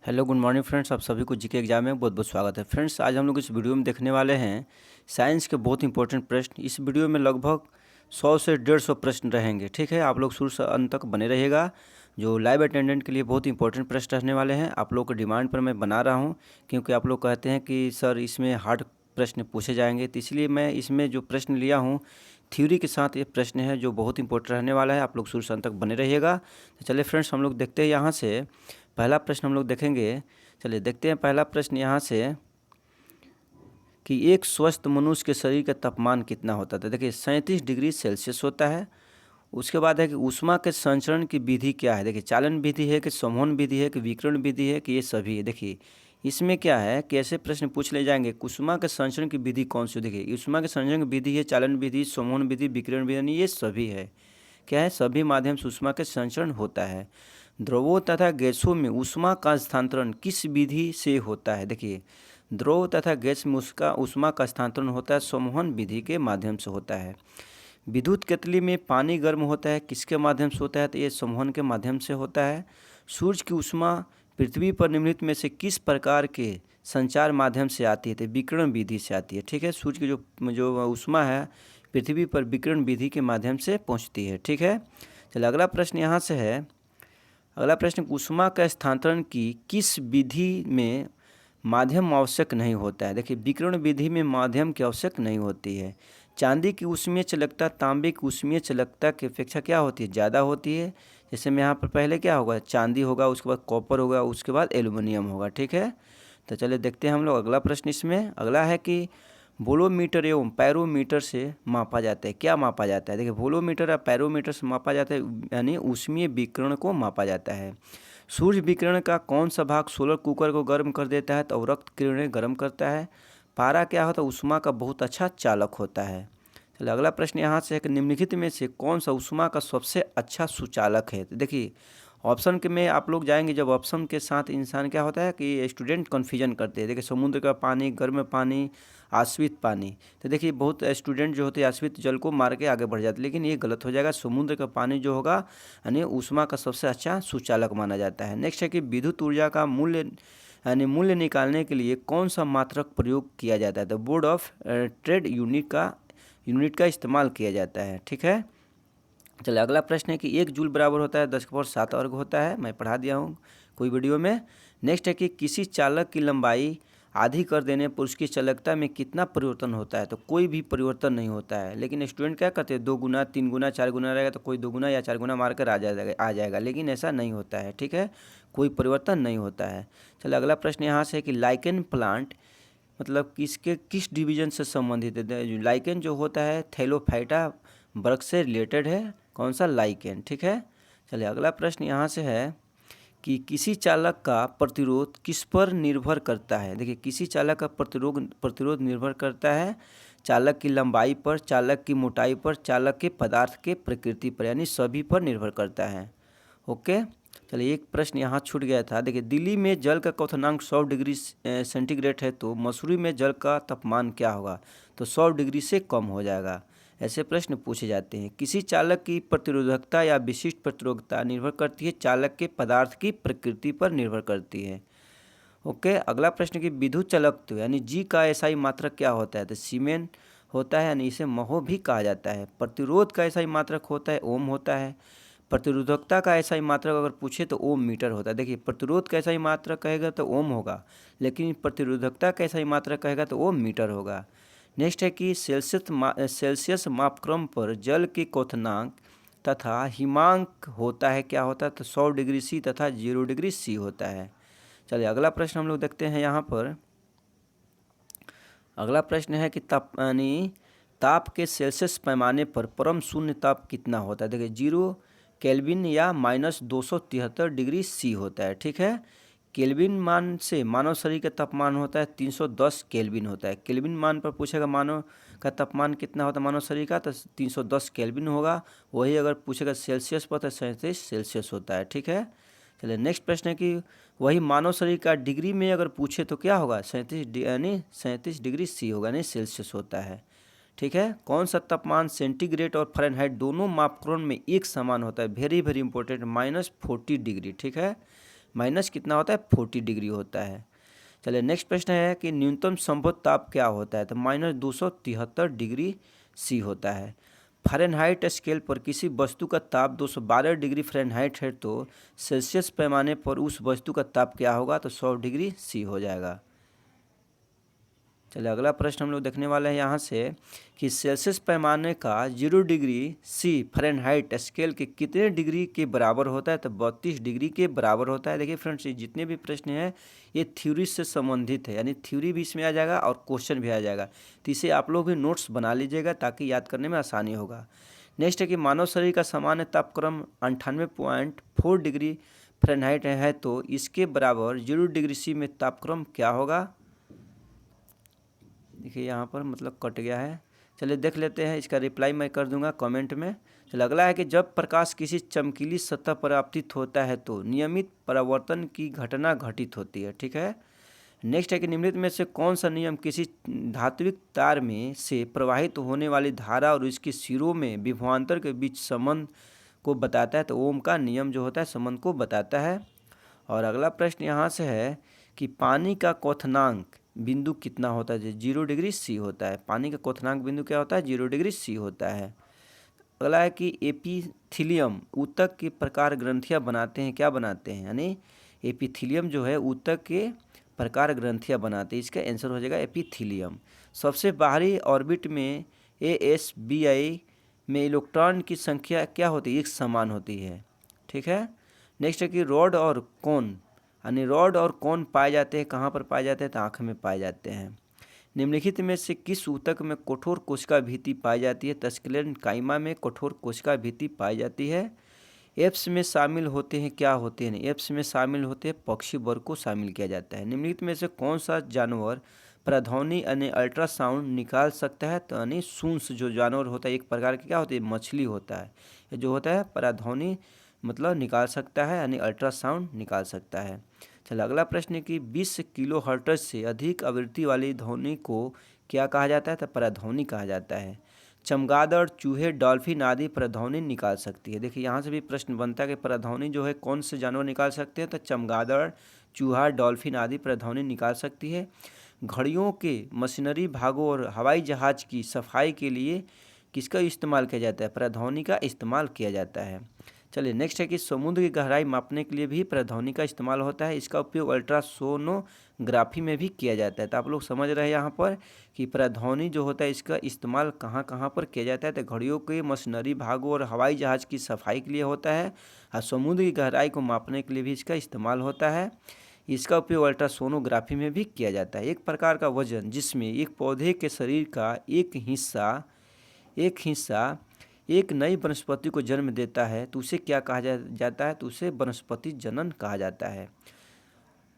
Hello good morning friends, आप सभी को जीके एग्जाम में बहुत बहुत स्वागत है। फ्रेंड्स, आज हम लोग इस वीडियो में देखने वाले हैं साइंस के बहुत इंपॉर्टेंट प्रश्न। इस वीडियो में लगभग 100 से 150 प्रश्न रहेंगे। ठीक है, आप लोग शुरू से अंत तक बने रहिएगा। जो लाइव अटेंडेंट के लिए बहुत इंपॉर्टेंट प्रश्न रहने वाले हैं। आप लोग के डिमांड पर मैं बना रहा हूँ, क्योंकि आप लोग कहते हैं कि सर इसमें हार्ड प्रश्न पूछे जाएंगे, तो इसलिए मैं इसमें जो प्रश्न लिया हूँ थ्योरी के साथ ये प्रश्न है जो बहुत इंपॉर्टेंट रहने वाला है। आप लोग शुरू से अंत तक बने रहिएगा। तो चलिए फ्रेंड्स, हम लोग देखते हैं यहाँ से पहला प्रश्न हम लोग देखेंगे। चलिए देखते हैं पहला प्रश्न यहाँ से कि एक स्वस्थ मनुष्य के शरीर का तापमान कितना होता है। तो देखिए 37 डिग्री सेल्सियस होता है। उसके बाद है कि ऊष्मा के संचरण की विधि क्या है। देखिए चालन विधि है कि संवहन विधि है कि विकिरण विधि है कि ये सभी है। देखिए इसमें क्या है कि ऐसे प्रश्न पूछ ले जाएंगे, ऊष्मा के संचरण की विधि कौन सी। देखिए ऊष्मा के संचरण की विधि है चालन विधि, संवहन विधि, विकिरण विधि, ये सभी है। क्या है, सभी माध्यम से ऊष्मा के संचरण होता है। द्रवों तथा गैसों में ऊष्मा का स्थानांतरण किस विधि से होता है। देखिए द्रव तथा गैस में उसका ऊष्मा का स्थानांतरण होता है संवहन विधि के माध्यम से होता है। विद्युत केतली में पानी गर्म होता है, किसके माध्यम से होता है, तो ये संवहन के माध्यम से होता है। सूर्य की ऊष्मा पृथ्वी पर निम्नलिखित में से किस प्रकार के संचार माध्यम से आती है, तो विकिरण विधि से आती है। ठीक है, सूर्य की जो ऊष्मा है पृथ्वी पर विकिरण विधि के माध्यम से पहुंचती है। ठीक है, चलिए अगला प्रश्न यहाँ से है। अगला प्रश्न, ऊष्मा का स्थानांतरण की किस विधि में माध्यम आवश्यक नहीं होता है। देखिए विकिरण विधि में माध्यम की आवश्यक नहीं होती है। चांदी की ऊष्मीय चालकता तांबे की ऊष्मीय चालकता की अपेक्षा क्या होती है, ज़्यादा होती है। जैसे में यहाँ पर पहले क्या होगा, चांदी होगा, उसके बाद कॉपर होगा, उसके बाद एल्युमिनियम होगा। ठीक है, तो चलिए देखते हैं हम लोग अगला प्रश्न। इसमें अगला है कि वोलोमीटर एवं पैरोमीटर से मापा जाता है। क्या मापा जाता है। देखिए वोलोमीटर और पैरोमीटर से मापा जाता है, यानी ऊष्मीय विकिरण को मापा जाता है। सूर्य विकिरण का कौन सा भाग सोलर कुकर को गर्म कर देता है, तो अवरक्त किरणें गर्म करता है। पारा क्या होता है, ऊष्मा का बहुत अच्छा चालक होता है। चलिए अगला प्रश्न यहाँ से है कि निम्नलिखित में से कौन सा ऊष्मा का सबसे अच्छा सुचालक है। तो देखिए ऑप्शन के में आप लोग जाएंगे, जब ऑप्शन के साथ इंसान क्या होता है कि स्टूडेंट कन्फ्यूजन करते हैं। देखिए समुद्र का पानी, गर्म पानी, आश्वित पानी। तो देखिए बहुत स्टूडेंट जो होते हैं आश्वित जल को मार के आगे बढ़ जाते हैं, लेकिन ये गलत हो जाएगा। समुद्र का पानी जो होगा यानी ऊष्मा का सबसे अच्छा सुचालक माना जाता है। नेक्स्ट है कि विद्युत ऊर्जा का मूल्य यानी मूल्य निकालने के लिए कौन सा मात्रक प्रयोग किया जाता है। तो बोर्ड ऑफ ट्रेड यूनिट का इस्तेमाल किया जाता है। ठीक है, चलिए अगला प्रश्न है कि 1 जूल बराबर होता है 10⁻7 वर्ग होता है। मैं पढ़ा दिया हूँ कोई वीडियो में। नेक्स्ट है कि किसी चालक की लंबाई आधी कर देने पर उसकी चालकता में कितना परिवर्तन होता है। तो कोई भी परिवर्तन नहीं होता है, लेकिन स्टूडेंट क्या करते हैं 2 गुना 3 गुना 4 गुना रहेगा तो कोई 2 गुना या 4 गुना मारकर आ जाएगा, लेकिन ऐसा नहीं होता है। ठीक है, कोई परिवर्तन नहीं होता है। चलिए अगला प्रश्न यहाँ से है कि लाइकेन प्लांट मतलब किस डिवीजन से संबंधित है। लाइकेन जो होता है थैलोफाइटा वर्ग से रिलेटेड है। कौन सा, लाइकेन। ठीक है, चलिए अगला प्रश्न यहाँ से है कि किसी चालक का प्रतिरोध किस पर निर्भर करता है। देखिए किसी चालक का प्रतिरोध निर्भर करता है चालक की लंबाई पर, चालक की मोटाई पर, चालक के पदार्थ के प्रकृति पर, यानी सभी पर निर्भर करता है। ओके, चलिए एक प्रश्न यहाँ छूट गया था। देखिए दिल्ली में जल का क्वथनांक 100 डिग्री सेंटीग्रेड है, तो मसूरी में जल का तापमान क्या होगा। तो 100 डिग्री से कम हो जाएगा। ऐसे प्रश्न पूछे जाते हैं। किसी चालक की प्रतिरोधकता या विशिष्ट प्रतिरोधकता निर्भर करती है चालक के पदार्थ की प्रकृति पर निर्भर करती है। ओके, अगला प्रश्न की विद्युत चालकत्व यानी जी का एसआई मात्रक क्या होता है। तो सीमेन होता है, यानी इसे महो भी कहा जाता है। प्रतिरोध का एसआई मात्रक होता है, ओम होता है। प्रतिरोधकता का एसआई मात्रक अगर पूछे तो ओम मीटर होता है। देखिए प्रतिरोध का एसआई मात्रक कहेगा तो ओम होगा, लेकिन प्रतिरोधकता का एसआई मात्रक कहेगा तो ओम मीटर होगा। नेक्स्ट है कि सेल्सियस मापक्रम पर जल के क्वथनांक तथा हिमांक होता है, क्या होता है, तो 100 डिग्री सी तथा 0 डिग्री सी होता है। चलिए अगला प्रश्न हम लोग देखते हैं। यहाँ पर अगला प्रश्न है कि ताप के सेल्सियस पैमाने पर परम शून्य ताप कितना होता है। देखिए 0 केल्विन या -273 डिग्री सी होता है। ठीक है, केल्विन मान से मानव शरीर का तापमान होता है 310 केल्विन होता है। केल्विन मान पर पूछेगा मानव का तापमान कितना होता है मानव शरीर का, तो 310 केल्विन होगा। वही अगर पूछेगा सेल्सियस पर तो 37 सेल्सियस होता है। ठीक है, चलिए नेक्स्ट प्रश्न है कि वही मानव शरीर का डिग्री में अगर पूछे तो क्या होगा, 37 डिग्री सी होगा, नहीं सेल्सियस होता है। ठीक है, कौन सा तापमान सेंटीग्रेड और फ़ारेनहाइट दोनों मापक्रम में एक समान होता है। Very very important, -40 degree. ठीक है, माइनस कितना होता है 40 डिग्री होता है। चलिए नेक्स्ट प्रश्न है कि न्यूनतम संभव ताप क्या होता है, तो -273 डिग्री सी होता है। फ़ारेनहाइट स्केल पर किसी वस्तु का ताप 212 डिग्री फ़ारेनहाइट है तो सेल्सियस पैमाने पर उस वस्तु का ताप क्या होगा, तो 100 डिग्री सी हो जाएगा। चलिए अगला प्रश्न हम लोग देखने वाले हैं यहाँ से कि सेल्सियस पैमाने का 0 डिग्री सी फ़ारेनहाइट स्केल के कितने डिग्री के बराबर होता है, तो 32 डिग्री के बराबर होता है। देखिए फ्रेंड्स, ये जितने भी प्रश्न हैं ये थ्योरी से संबंधित है, यानी थ्योरी भी इसमें आ जाएगा और क्वेश्चन भी आ जाएगा, तो इसे आप लोग भी नोट्स बना लीजिएगा ताकि याद करने में आसानी होगा। नेक्स्ट है कि मानव शरीर का सामान्य तापक्रम 98.4 डिग्री फ़ारेनहाइट है तो इसके बराबर 0 डिग्री सी में तापक्रम क्या होगा। देखिए यहाँ पर मतलब कट गया है, चलिए देख लेते हैं, इसका रिप्लाई मैं कर दूंगा कमेंट में। चलिए अगला है कि जब प्रकाश किसी चमकीली सतह पर आपतित होता है तो नियमित परावर्तन की घटना घटित होती है। ठीक है। नेक्स्ट है कि निम्नलिखित में से कौन सा नियम किसी धात्विक तार में से प्रवाहित होने वाली धारा और इसके सिरों में विभवांतर के बीच संबंध को बताता है, तो ओम का नियम जो होता है संबंध को बताता है। और अगला प्रश्न यहाँ से है कि पानी का क्वथनांक बिंदु कितना होता है, 0 डिग्री सी होता है। पानी का क्वथनांक बिंदु क्या होता है, 0 डिग्री सी होता है। अगला है कि एपिथीलियम ऊतक के प्रकार ग्रंथियां बनाते हैं, क्या बनाते हैं, यानी एपिथीलियम जो है ऊतक के प्रकार ग्रंथियां बनाते हैं, इसका आंसर हो जाएगा एपिथीलियम। सबसे बाहरी ऑर्बिट में ASBI में इलेक्ट्रॉन की संख्या क्या होती है, एक समान होती है। ठीक है। नेक्स्ट है कि रॉड और कोन, यानी रॉड और कोन पाए जाते हैं कहाँ पर पाए जाते हैं, तो आँख में पाए जाते हैं। निम्नलिखित में से किस ऊतक में कठोर कोशिका भित्ति पाई जाती है, तस्कलेन काइमा में कठोर कोशिका भित्ति पाई जाती है। एप्स में शामिल होते हैं, क्या होते हैं, एप्स में शामिल होते हैं पक्षी वर्ग को शामिल किया जाता है। निम्नलिखित में से कौन सा जानवर प्रध्वनि यानी अल्ट्रासाउंड निकाल सकता है, तो यानी सूंस जो जानवर होता है एक प्रकार की क्या होती है, मछली होता है, ये जो होता है प्रध्वनि मतलब निकाल सकता है, यानी अल्ट्रासाउंड निकाल सकता है। चलो अगला प्रश्न है कि 20 किलो हर्ट्ज से अधिक आवृत्ति वाली ध्वनि को क्या कहा जाता है, तो प्रध्वनि कहा जाता है। चमगादड़, चूहे, डॉल्फिन आदि प्रध्वनि निकाल सकती है। देखिए यहाँ से भी प्रश्न बनता है कि प्रध्वनि जो है कौन से जानवर निकाल सकते हैं, तो चमगादड़, चूहा, डॉल्फिन आदि प्रध्वनि निकाल सकती है। घड़ियों के मशीनरी भागों और हवाई जहाज की सफाई के लिए किसका इस्तेमाल किया जाता है, प्रध्वनि का इस्तेमाल किया जाता है। चलिए नेक्स्ट है कि समुद्र की गहराई मापने के लिए भी प्रध्वनि का इस्तेमाल होता है, इसका उपयोग अल्ट्रासोनोग्राफी में भी किया जाता है। तो आप लोग समझ रहे हैं यहाँ पर कि प्रध्वनि जो होता है इसका इस्तेमाल कहाँ कहाँ पर किया जाता है, तो घड़ियों के मशीनरी भागों और हवाई जहाज़ की सफाई के लिए होता है, और समुद्र की गहराई को मापने के लिए भी इसका इस्तेमाल होता है। इसका उपयोग अल्ट्रासोनोग्राफी में भी किया जाता है। एक प्रकार का वजन जिसमें एक पौधे के शरीर का एक हिस्सा एक नई वनस्पति को जन्म देता है तो उसे क्या कहा जाता है, तो उसे वनस्पति जनन कहा जाता है।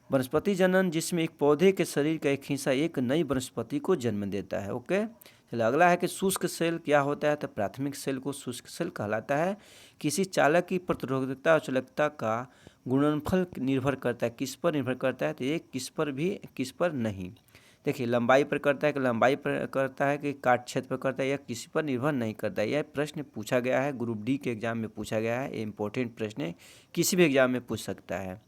वनस्पति जनन जिसमें एक पौधे के शरीर का एक हिस्सा एक नई वनस्पति को जन्म देता है। ओके। चलिए अगला है कि शुष्क सेल क्या होता है, तो प्राथमिक सेल को शुष्क सेल कहलाता है। किसी चालक की प्रतिरोधकता और चालकता का गुणनफल निर्भर करता है, किस पर निर्भर करता है, तो ये किस पर भी किस पर नहीं। देखिए लंबाई पर करता है कि लंबाई पर करता है कि काट क्षेत्र पर करता है, या किसी पर निर्भर नहीं करता है। यह प्रश्न पूछा गया है, ग्रुप डी के एग्जाम में पूछा गया है, ये इंपॉर्टेंट प्रश्न है, किसी भी एग्जाम में पूछ सकता है।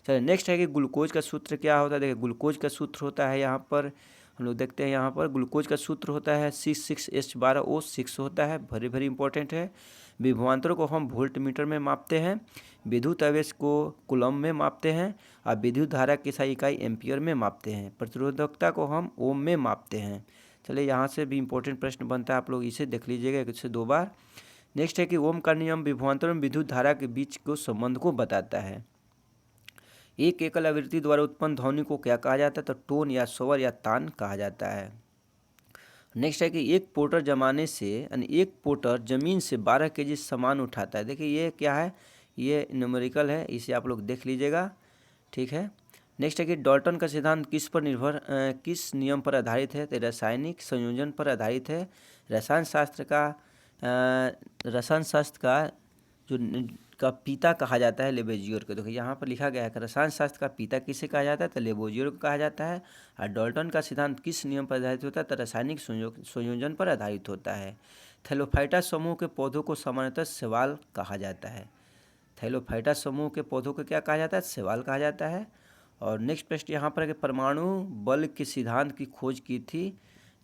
चलिए नेक्स्ट है कि ग्लूकोज का सूत्र क्या होता है। देखिए ग्लूकोज का सूत्र होता है, यहाँ पर हम लोग देखते हैं, यहाँ पर ग्लूकोज का सूत्र होता है C6H12O6 होता है, वेरी इंपॉर्टेंट है। विभवांतरों को हम वोल्ट मीटर में मापते हैं, विद्युत आवेश को कूलम में मापते हैं, और विद्युत धारा की सही इकाई एम्पियर में मापते हैं। प्रतिरोधकता को हम ओम में मापते हैं। चलिए यहाँ से भी इंपॉर्टेंट प्रश्न बनता है, आप लोग इसे देख लीजिएगा एक से 2 बार। नेक्स्ट है कि ओम का नियम विभवांतर में विद्युत धारा के बीच को संबंध को बताता है। एक एकल आवृत्ति द्वारा उत्पन्न ध्वनि को क्या कहा जाता है, तो टोन या स्वर या तान कहा जाता है। नेक्स्ट है कि एक पोर्टर जमाने से यानी एक पोर्टर जमीन से 12 केजी सामान उठाता है। देखिए ये क्या है, ये न्यूमेरिकल है, इसे आप लोग देख लीजिएगा। ठीक है। नेक्स्ट है कि डाल्टन का सिद्धांत किस नियम पर आधारित है, तो रासायनिक संयोजन पर आधारित है। रसायन शास्त्र का जो का पिता कहा जाता है लेबोजियर को। देखो यहाँ पर लिखा गया है कि रसायन शास्त्र का पिता किसे कहा जाता है, तो लेबोजियर को कहा जाता है। और डाल्टन का सिद्धांत किस नियम पर आधारित होता है, तो रासायनिक संयोजन पर आधारित होता है। थैलोफाइटा समूह के पौधों को सामान्यतः शैवाल कहा जाता है। थैलोफाइटा समूह के पौधों को क्या कहा जाता है? शैवाल कहा जाता है। और नेक्स्ट प्रश्न यहाँ पर है कि परमाणु बल के सिद्धांत की खोज की थी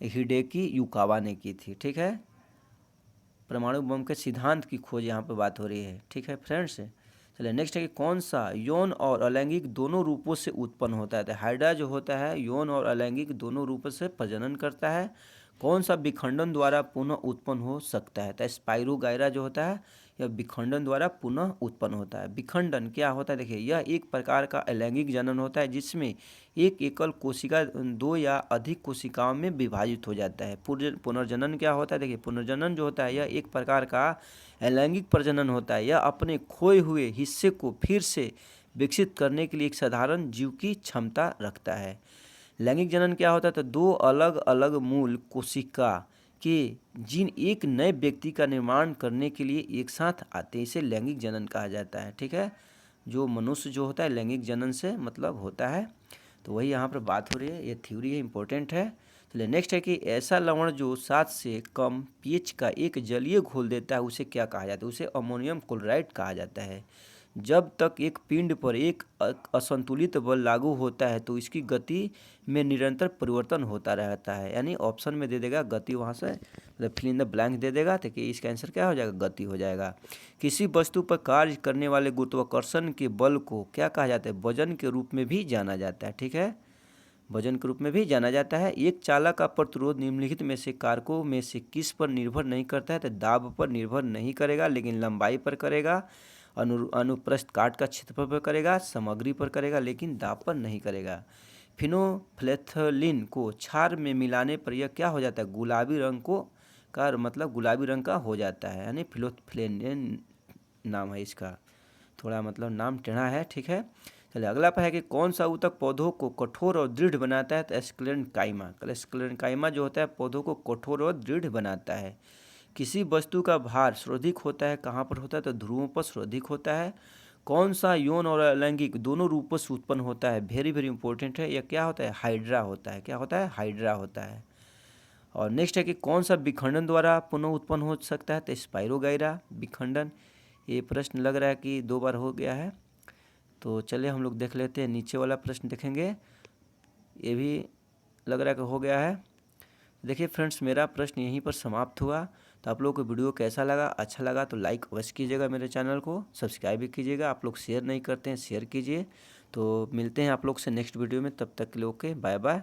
हिडेकी युकावा ने की थी। ठीक है, परमाणु बम के सिद्धांत की खोज यहाँ पर बात हो रही है। ठीक है फ्रेंड्स, चलिए नेक्स्ट है कि कौन सा यौन और अलैंगिक दोनों रूपों से उत्पन्न होता है? तो हाइड्रा जो होता है यौन और अलैंगिक दोनों रूपों से प्रजनन करता है। कौन सा विखंडन द्वारा पुनः उत्पन्न हो सकता है? तो स्पाइरोगाइरा जो होता है यह विखंडन द्वारा पुनः उत्पन्न होता है। विखंडन क्या होता है? देखिए, यह एक प्रकार का अलैंगिक जनन होता है जिसमें एक एकल कोशिका दो या अधिक कोशिकाओं में विभाजित हो जाता है। पुनर्जनन क्या होता है? देखिए, पुनर्जनन जो होता है यह एक प्रकार का अलैंगिक प्रजनन होता है। यह अपने खोए हुए हिस्से को फिर से विकसित करने के लिए एक साधारण जीव की क्षमता रखता है। लैंगिक जनन क्या होता है? तो दो अलग अलग मूल कोशिका के जीन एक नए व्यक्ति का निर्माण करने के लिए एक साथ आते हैं, इसे लैंगिक जनन कहा जाता है। ठीक है, जो मनुष्य जो होता है लैंगिक जनन से मतलब होता है, तो वही यहाँ पर बात हो रही है, ये थ्योरी है, इंपॉर्टेंट है। चलिए नेक्स्ट है कि ऐसा लवण जो 7 से कम पीएच का एक जलीय घोल देता है उसे क्या कहा जाता है? उसे अमोनियम क्लोराइड कहा जाता है। जब तक एक पिंड पर एक असंतुलित बल लागू होता है तो इसकी गति में निरंतर परिवर्तन होता रहता है। यानी ऑप्शन में दे देगा गति, वहाँ से मतलब फिल इन द ब्लैंक दे देगा, तो कि इसका आंसर क्या हो जाएगा? गति हो जाएगा। किसी वस्तु पर कार्य करने वाले गुरुत्वाकर्षण के बल को क्या कहा जाता है? वजन के रूप में भी जाना जाता है। ठीक है, वजन के रूप में भी जाना जाता है। एक चालक का प्रतिरोध निम्नलिखित में से कारकों में से किस पर निर्भर नहीं करता है? तो दाब पर निर्भर नहीं करेगा, लेकिन लंबाई पर करेगा। अनुप्रस्थ काट का क्षेत्रफल पर करेगा, सामग्री पर करेगा, लेकिन दाब पर नहीं करेगा। फिनोफ्थैलेन को क्षार में मिलाने पर यह क्या हो जाता है? गुलाबी रंग को का मतलब गुलाबी रंग का हो जाता है, यानी फिनोफ्थैलेन नाम है इसका, थोड़ा मतलब नाम टेढ़ा है। ठीक है, चलिए अगला पर है कि कौन सा ऊतक पौधों को कठोर और दृढ़ बनाता है? तो स्क्लेरेंकाइमा। स्क्लेरेंकाइमा जो होता है पौधों को कठोर और दृढ़ बनाता है। किसी वस्तु का भार सर्वाधिक होता है, कहाँ पर होता है? तो ध्रुवों पर सर्वाधिक होता है। कौन सा यौन और अलैंगिक दोनों रूपों से उत्पन्न होता है? वेरी वेरी इंपॉर्टेंट है, यह क्या होता है? हाइड्रा होता है। क्या होता है? हाइड्रा होता है। और नेक्स्ट है कि कौन सा विखंडन द्वारा पुनः उत्पन्न हो सकता है? तो स्पाइरोगाइरा विखंडन। ये प्रश्न लग रहा है कि 2 बार हो गया है, तो चलिए हम लोग देख लेते हैं। नीचे वाला प्रश्न देखेंगे, ये भी लग रहा है कि हो गया है। देखिए फ्रेंड्स, मेरा प्रश्न यहीं पर समाप्त हुआ। तो आप लोगों को वीडियो कैसा लगा? अच्छा लगा तो लाइक अवश्य कीजिएगा, मेरे चैनल को सब्सक्राइब भी कीजिएगा। आप लोग शेयर नहीं करते हैं, शेयर कीजिए। तो मिलते हैं आप लोग से नेक्स्ट वीडियो में, तब तक के लिए ओके, बाय बाय।